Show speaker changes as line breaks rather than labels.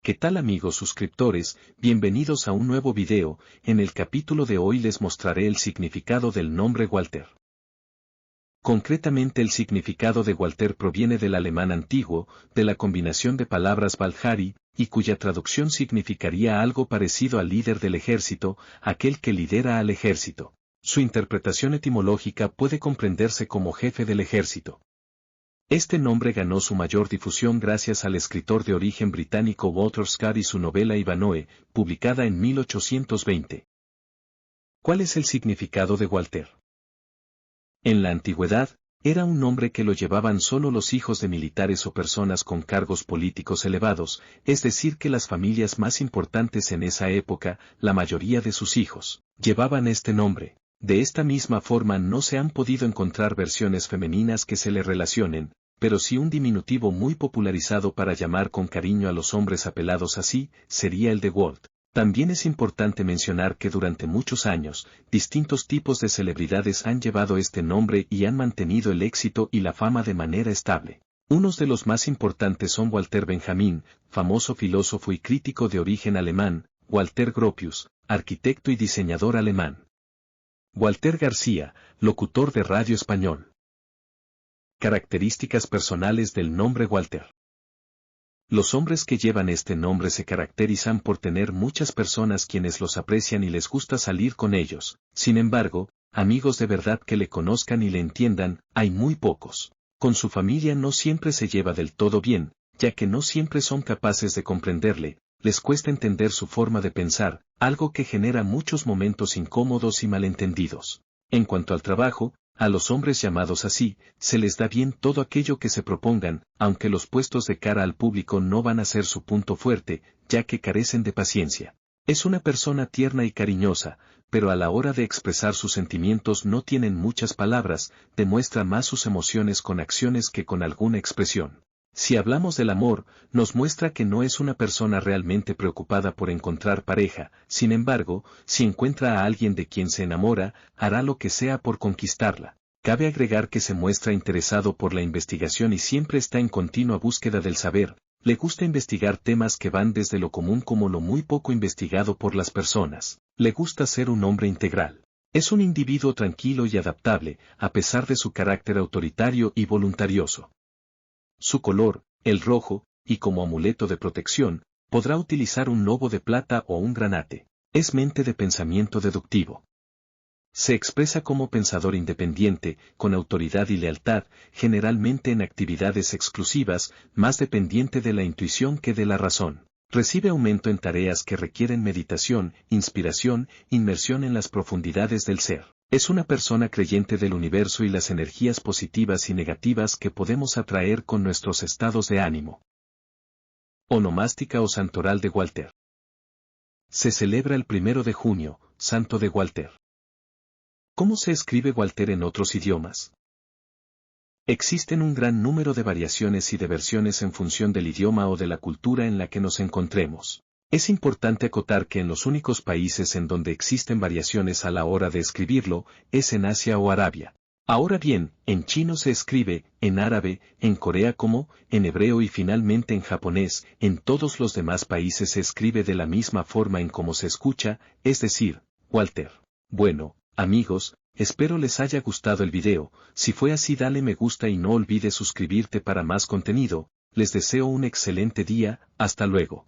¿Qué tal amigos suscriptores? Bienvenidos a un nuevo video. En el capítulo de hoy les mostraré el significado del nombre Walter. Concretamente el significado de Walter proviene del alemán antiguo, de la combinación de palabras Walhari, y cuya traducción significaría algo parecido al líder del ejército, aquel que lidera al ejército. Su interpretación etimológica puede comprenderse como jefe del ejército. Este nombre ganó su mayor difusión gracias al escritor de origen británico Walter Scott y su novela Ivanhoe, publicada en 1820. ¿Cuál es el significado de Walter? En la antigüedad, era un nombre que lo llevaban solo los hijos de militares o personas con cargos políticos elevados, es decir que las familias más importantes en esa época, la mayoría de sus hijos, llevaban este nombre. De esta misma forma no se han podido encontrar versiones femeninas que se le relacionen, pero sí un diminutivo muy popularizado para llamar con cariño a los hombres apelados así, sería el de Walt. También es importante mencionar que durante muchos años, distintos tipos de celebridades han llevado este nombre y han mantenido el éxito y la fama de manera estable. Unos de los más importantes son Walter Benjamin, famoso filósofo y crítico de origen alemán, Walter Gropius, arquitecto y diseñador alemán. Walter García, locutor de radio español. Características personales del nombre Walter. Los hombres que llevan este nombre se caracterizan por tener muchas personas quienes los aprecian y les gusta salir con ellos. Sin embargo, amigos de verdad que le conozcan y le entiendan, hay muy pocos. Con su familia no siempre se lleva del todo bien, ya que no siempre son capaces de comprenderle, les cuesta entender su forma de pensar, algo que genera muchos momentos incómodos y malentendidos. En cuanto al trabajo, a los hombres llamados así, se les da bien todo aquello que se propongan, aunque los puestos de cara al público no van a ser su punto fuerte, ya que carecen de paciencia. Es una persona tierna y cariñosa, pero a la hora de expresar sus sentimientos no tienen muchas palabras, demuestra más sus emociones con acciones que con alguna expresión. Si hablamos del amor, nos muestra que no es una persona realmente preocupada por encontrar pareja, sin embargo, si encuentra a alguien de quien se enamora, hará lo que sea por conquistarla. Cabe agregar que se muestra interesado por la investigación y siempre está en continua búsqueda del saber, le gusta investigar temas que van desde lo común como lo muy poco investigado por las personas, le gusta ser un hombre integral. Es un individuo tranquilo y adaptable, a pesar de su carácter autoritario y voluntarioso. Su color, el rojo, y como amuleto de protección, podrá utilizar un lobo de plata o un granate. Es mente de pensamiento deductivo. Se expresa como pensador independiente, con autoridad y lealtad, generalmente en actividades exclusivas, más dependiente de la intuición que de la razón. Recibe aumento en tareas que requieren meditación, inspiración, inmersión en las profundidades del ser. Es una persona creyente del universo y las energías positivas y negativas que podemos atraer con nuestros estados de ánimo. Onomástica o santoral de Walter. Se celebra el 1 de junio, Santo de Walter. ¿Cómo se escribe Walter en otros idiomas? Existen un gran número de variaciones y de versiones en función del idioma o de la cultura en la que nos encontremos. Es importante acotar que en los únicos países en donde existen variaciones a la hora de escribirlo, es en Asia o Arabia. Ahora bien, en chino se escribe, en árabe, en Corea como, en hebreo y finalmente en japonés, en todos los demás países se escribe de la misma forma en como se escucha, es decir, Walter. Bueno, amigos, espero les haya gustado el video, si fue así dale me gusta y no olvides suscribirte para más contenido, les deseo un excelente día, hasta luego.